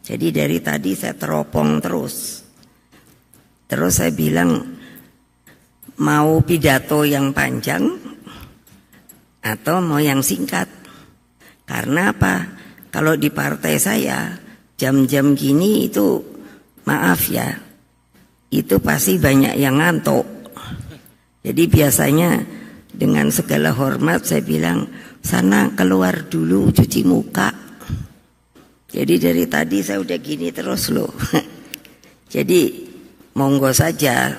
Jadi dari tadi saya teropong terus. Terus saya bilang, mau pidato yang panjang atau mau yang singkat? Karena apa? Kalau di partai saya jam-jam gini itu, maaf ya, itu pasti banyak yang ngantuk. Jadi biasanya dengan segala hormat saya bilang, sana keluar dulu cuci muka. Jadi dari tadi saya udah gini terus loh. Jadi monggo saja.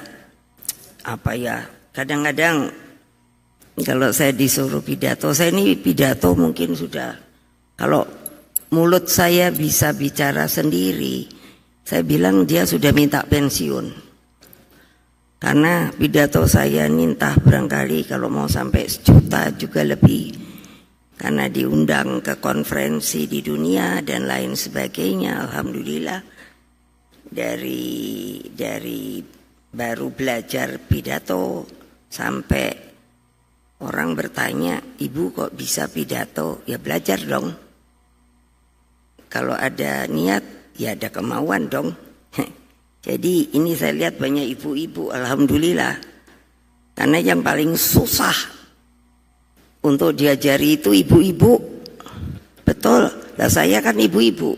Apa ya, kadang-kadang kalau saya disuruh pidato, saya ini pidato mungkin sudah, kalau mulut saya bisa bicara sendiri, saya bilang dia sudah minta pensiun. Karena pidato saya ini entah barangkali kalau mau sampai 1 juta juga lebih. Karena diundang ke konferensi di dunia dan lain sebagainya. Alhamdulillah dari baru belajar pidato sampai orang bertanya, ibu kok bisa pidato? Ya belajar dong. Kalau ada niat ya ada kemauan dong. Jadi ini saya lihat banyak ibu-ibu, alhamdulillah. Karena yang paling susah untuk diajari itu ibu-ibu. Betul, lah saya kan ibu-ibu.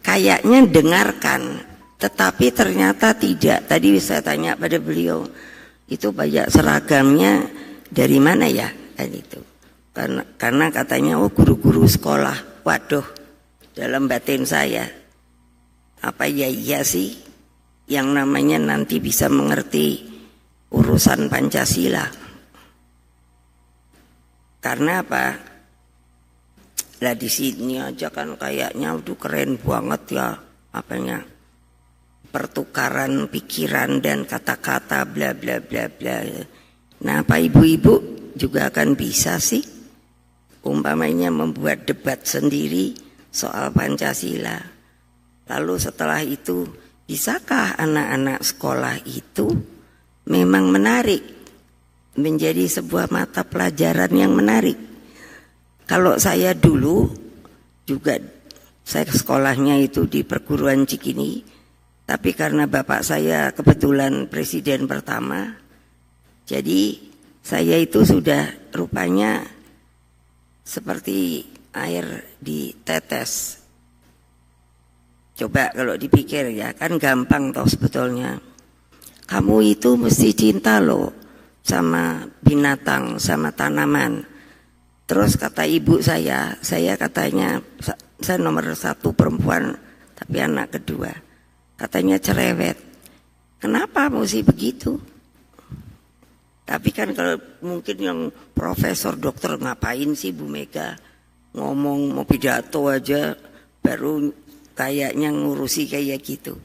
Kayaknya dengarkan, tetapi ternyata tidak. Tadi saya tanya pada beliau, itu banyak seragamnya dari mana ya? Kan itu. Karena katanya oh guru-guru sekolah. Waduh, dalam batin saya, apa ya iya sih yang namanya nanti bisa mengerti urusan Pancasila? Karena apa? Lah di sini aja kan kayaknya udah keren banget ya, apanya, pertukaran pikiran dan kata-kata bla bla bla bla. Nah, apa ibu-ibu juga akan bisa sih umpamanya membuat debat sendiri soal Pancasila? Lalu setelah itu, bisakah anak-anak sekolah itu memang menarik, menjadi sebuah mata pelajaran yang menarik? Kalau saya dulu juga, saya sekolahnya itu di perguruan Cikini, tapi karena bapak saya kebetulan presiden pertama, jadi saya itu sudah rupanya seperti air di tetes. Coba kalau dipikir ya, kan gampang toh sebetulnya. Kamu itu mesti cinta loh sama binatang, sama tanaman. Terus kata ibu saya katanya, saya nomor 1 perempuan, tapi anak kedua. Katanya cerewet. Kenapa mesti begitu? Tapi kan kalau mungkin yang profesor dokter, ngapain sih Bu Mega ngomong mau pidato aja baru kayaknya ngurusi kayak gitu.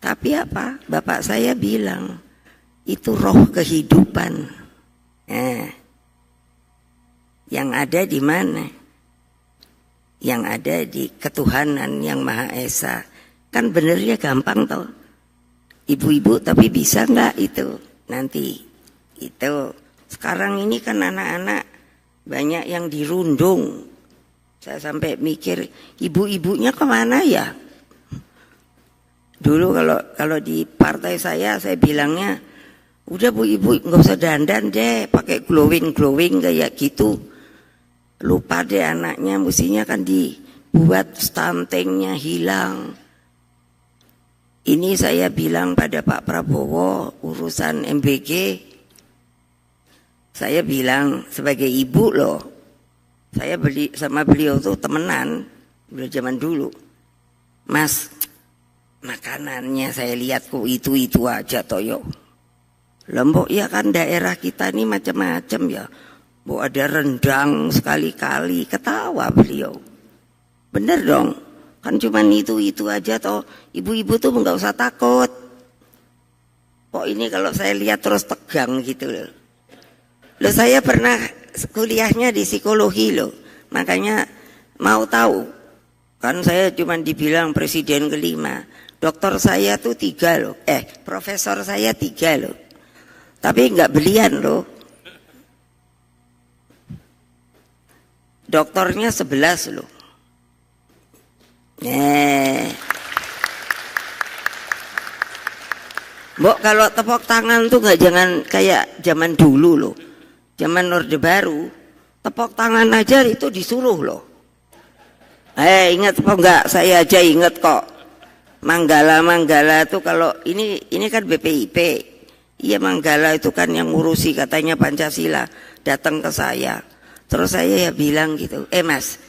Tapi apa? Bapak saya bilang itu roh kehidupan. Yang ada di mana? Yang ada di ketuhanan yang Maha Esa. Kan benernya gampang toh. Ibu-ibu tapi bisa nggak itu nanti? Itu sekarang ini kan anak-anak banyak yang dirundung. Saya sampai mikir, ibu-ibunya kemana ya? Dulu kalau di partai saya bilangnya, udah Bu Ibu nggak usah dandan deh, pakai glowing kayak gitu. Lupa deh anaknya, mestinya kan dibuat stuntingnya hilang. Ini saya bilang pada Pak Prabowo urusan MBG, saya bilang sebagai ibu loh. Saya beli sama beliau tuh temenan, udah zaman dulu. Mas, makanannya saya lihat kok itu aja toyo. Lombok ya kan daerah kita ini macam-macam ya. Bu ada rendang sekali-kali, ketawa beliau. Bener dong, kan cuman itu aja toh. Ibu-ibu tuh nggak usah takut. Kok ini kalau saya lihat terus tegang gitu loh. Loh saya pernah kuliahnya di psikologi loh, makanya mau tahu. Kan saya cuma dibilang presiden kelima, dokter saya tuh 3 loh, profesor saya 3 loh, tapi nggak belian loh. Doktornya 11 loh. Mbok kalau tepuk tangan tuh nggak jangan kayak zaman dulu loh, zaman Orde Baru, tepuk tangan aja itu disuruh loh. Ingat apa enggak? Saya aja ingat kok. Manggala tuh kalau ini kan BPIP, iya Manggala itu kan yang ngurusi katanya Pancasila, datang ke saya, terus saya ya bilang gitu, Mas,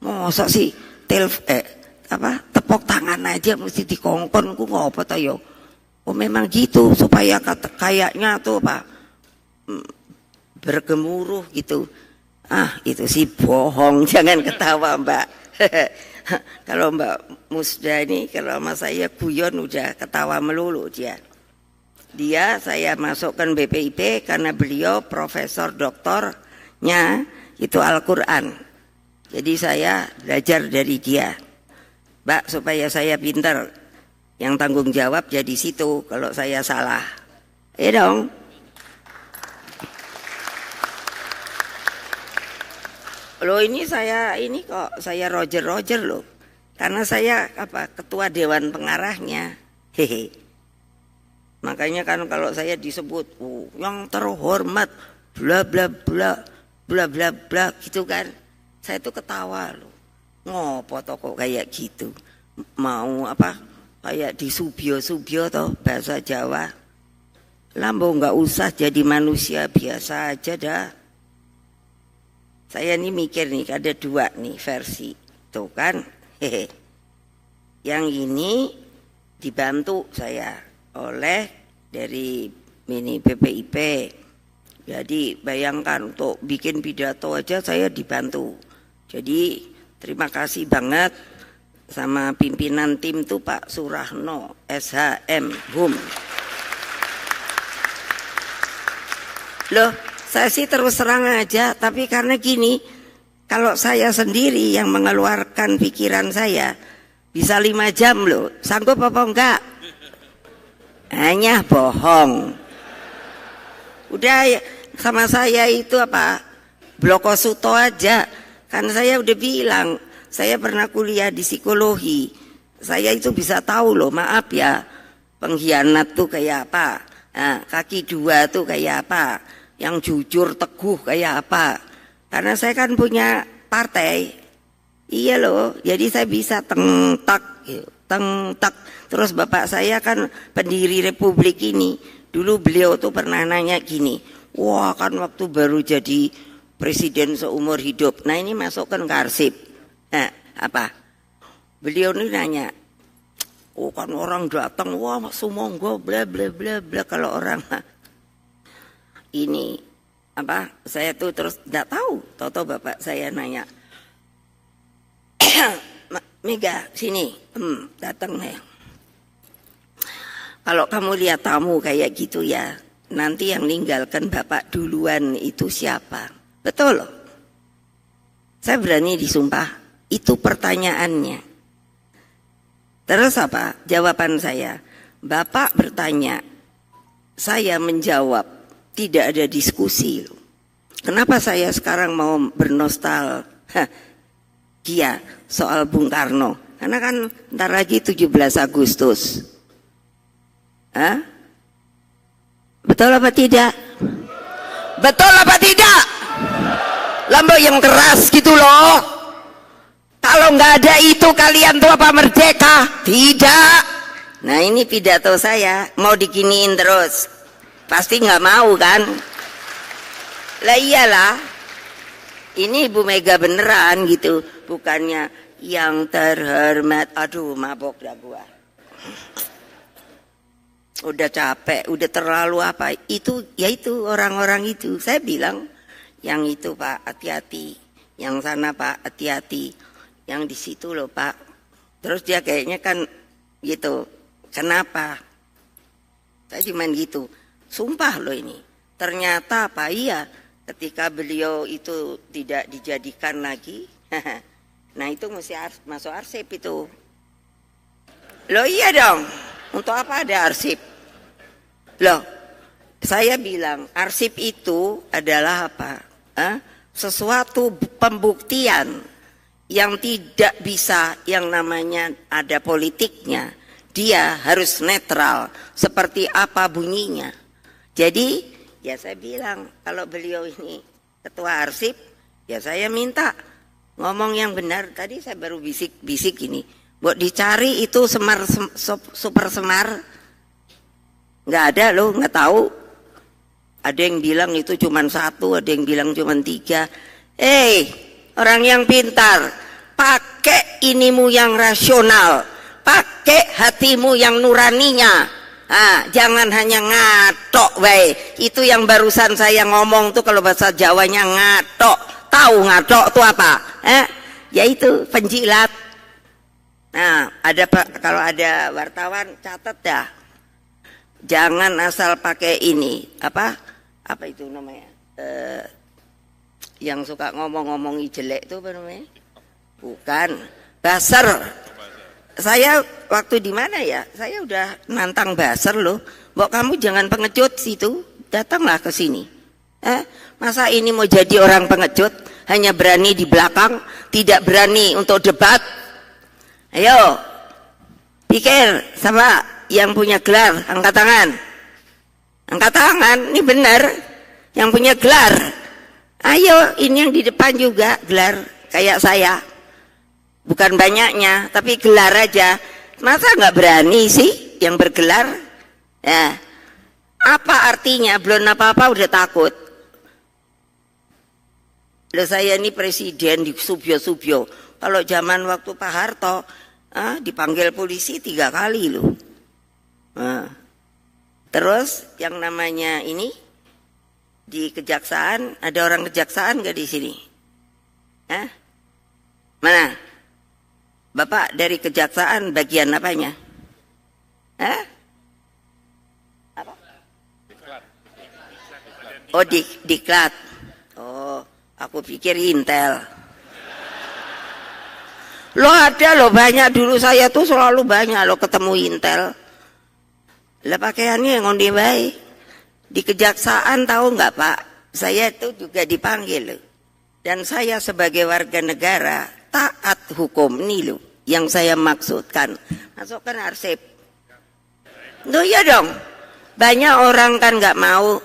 mosok sih tepuk tangan aja mesti dikongkon, ku ngopo to yo? Oh memang gitu supaya kayaknya tuh bergemuruh gitu. Itu sih bohong, jangan ketawa Mbak. Kalau Mbak Musda ini kalau sama saya guyon udah ketawa melulu dia. Saya masukkan BPIP karena beliau profesor doktornya itu Al-Quran. Jadi saya belajar dari dia. Mbak supaya saya pintar, yang tanggung jawab jadi situ kalau saya salah. Dong. Loh ini saya Roger loh. Karena saya ketua dewan pengarahnya. Hehe. Makanya kan kalau saya disebut yang terhormat bla bla bla bla bla bla gitu kan. Saya tuh ketawa loh. Ngopo kok kayak gitu. Mau kayak di subyo toh bahasa Jawa. Lambo nggak usah jadi manusia biasa aja dah. Saya nih mikir nih ada dua nih versi, tuh kan. Yang ini dibantu saya oleh dari mini BPIP. Jadi bayangkan untuk bikin pidato aja saya dibantu. Jadi terima kasih banget sama pimpinan tim tuh Pak Surahno, SHM, HUM. Loh, saya sih terus terang aja, tapi karena gini, kalau saya sendiri yang mengeluarkan pikiran saya, bisa 5 jam loh, sanggup apa enggak? Hanya bohong. Udah sama saya itu Blokosuto aja, kan saya udah bilang, saya pernah kuliah di psikologi. Saya itu bisa tahu loh, maaf ya, pengkhianat tuh kayak apa, kaki dua tuh kayak apa, yang jujur teguh kayak apa. Karena saya kan punya partai, iya loh, jadi saya bisa tengtak. Terus bapak saya kan pendiri republik ini. Dulu beliau tuh pernah nanya gini, wah kan waktu baru jadi presiden seumur hidup. Nah ini masukkan ke arsip. Beliau ini nanya, oh kan orang datang, wah sumonggo bla bla bla bla. Kalau orang ini saya tuh terus nggak tahu. Toto bapak saya nanya, Mega sini, datang nih. Kalau kamu lihat tamu kayak gitu ya, nanti yang ninggalkan bapak duluan itu siapa? Betul loh. Saya berani disumpah. Itu pertanyaannya. Terus jawaban saya? Bapak bertanya, saya menjawab, tidak ada diskusi. Kenapa saya sekarang mau bernostalgia soal Bung Karno? Karena kan ntar lagi 17 Agustus. Betul apa tidak? Betul apa tidak? Lambok yang keras gitu loh. Kalau nggak ada itu kalian tuh merdeka? Tidak. Nah ini pidato saya mau diginiin terus, pasti nggak mau kan? Lah iyalah, ini Ibu Mega beneran gitu, bukannya yang terhormat. Aduh mabok dah gua. Udah capek, udah terlalu itu, yaitu orang-orang itu. Saya bilang yang itu Pak hati-hati, yang sana Pak hati-hati. Yang di situ loh Pak. Terus dia kayaknya kan gitu. Kenapa? Saya cuman gitu. Sumpah loh ini. Ternyata iya, ketika beliau itu tidak dijadikan lagi. Nah itu mesti masuk arsip itu. Loh iya dong. Untuk apa ada arsip? Loh, saya bilang arsip itu adalah sesuatu pembuktian yang tidak bisa yang namanya ada politiknya. Dia harus netral, seperti apa bunyinya. Jadi ya saya bilang, kalau beliau ini ketua arsip, ya saya minta ngomong yang benar. Tadi saya baru bisik-bisik ini, buat dicari itu super semar, nggak ada loh, nggak tahu. Ada yang bilang itu cuma 1, ada yang bilang cuma 3. Orang yang pintar, pakai inimu yang rasional, pakai hatimu yang nuraninya. Jangan hanya ngatok, itu yang barusan saya ngomong tuh, kalau bahasa Jawanya ngatok. Tahu ngatok itu apa? Yaitu penjilat. Nah, kalau ada wartawan catat dah. Jangan asal pakai ini, apa itu namanya? Yang suka ngomong-ngomongi jelek itu apa namanya? Bukan, Basar. Saya waktu di mana ya? Saya udah nantang Basar loh. Mbok kamu jangan pengecut situ, datanglah ke sini. Masa ini mau jadi orang pengecut, hanya berani di belakang, tidak berani untuk debat? Ayo, pikir sama yang punya gelar, angkat tangan. Angkat tangan, ini benar. Yang punya gelar. Ayo, ini yang di depan juga gelar kayak saya. Bukan banyaknya, tapi gelar aja. Masa nggak berani sih yang bergelar? Ya. Apa artinya? Belum apa-apa udah takut. Loh, saya ini presiden di Subyo. Kalau zaman waktu Pak Harto, dipanggil polisi 3 kali loh. Terus yang namanya ini di kejaksaan, ada orang kejaksaan nggak di sini? Mana? Bapak dari kejaksaan bagian apanya? Apa? Oh, diklat. Oh, aku pikir Intel. Lo ada lo banyak, dulu saya tuh selalu banyak lo ketemu Intel. Lah pakaiannya yang ngondi baik. Di kejaksaan tahu nggak Pak? Saya itu juga dipanggil loh. Dan saya sebagai warga negara taat hukum nih loh. Yang saya maksudkan. Masukkan arsip. Loh ya dong. Banyak orang kan nggak mau.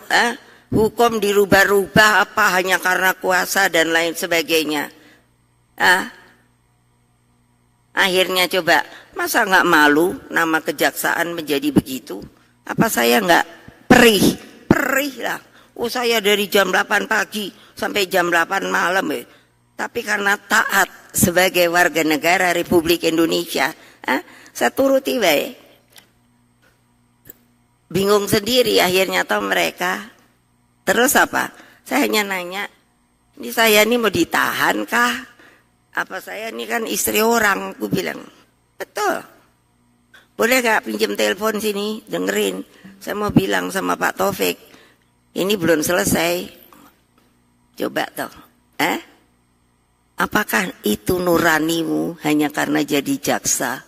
Hukum dirubah-rubah apa hanya karena kuasa dan lain sebagainya. Akhirnya coba, masa nggak malu nama kejaksaan menjadi begitu? Apa saya nggak perih lah. Oh, saya dari jam 8 pagi sampai jam 8 malam Tapi karena taat sebagai warga negara Republik Indonesia, saya turuti Bingung sendiri akhirnya tahu mereka. Terus apa? Saya hanya nanya, ini saya ini mau ditahan kah? Apa saya ini kan istri orang? Aku bilang, betul. Boleh gak pinjam telepon sini, dengerin. Saya mau bilang sama Pak Taufik, ini belum selesai. Coba toh, apakah itu nuranimu hanya karena jadi jaksa?